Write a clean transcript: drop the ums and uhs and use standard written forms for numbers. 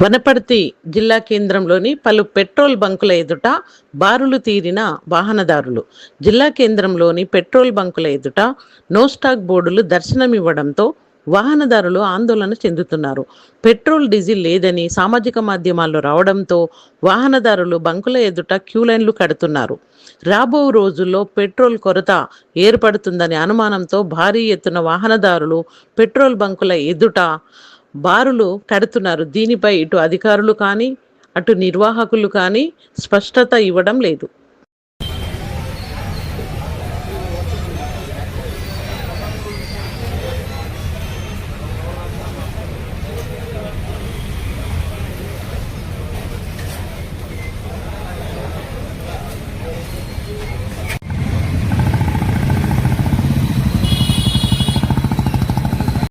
వనపర్తి జిల్లా కేంద్రంలోని పలు పెట్రోల్ బంకుల ఎదుట బారులు తీరిన వాహనదారులు. జిల్లా కేంద్రంలోని పెట్రోల్ బంకుల ఎదుట నో స్టాక్ బోర్డులు దర్శనమివ్వడంతో వాహనదారులు ఆందోళన చెందుతున్నారు. పెట్రోల్, డీజిల్ లేదని సామాజిక మాధ్యమాల్లో రావడంతో వాహనదారులు బంకుల ఎదుట క్యూలైన్లు కడుతున్నారు. రాబో రోజుల్లో పెట్రోల్ కొరత ఏర్పడుతుందనే అనుమానంతో భారీ ఎత్తున వాహనదారులు పెట్రోల్ బంకుల ఎదుట బారులు కడుతున్నారు. దీనిపై ఇటు అధికారులు కానీ, అటు నిర్వాహకులు కానీ స్పష్టత ఇవ్వడం లేదు.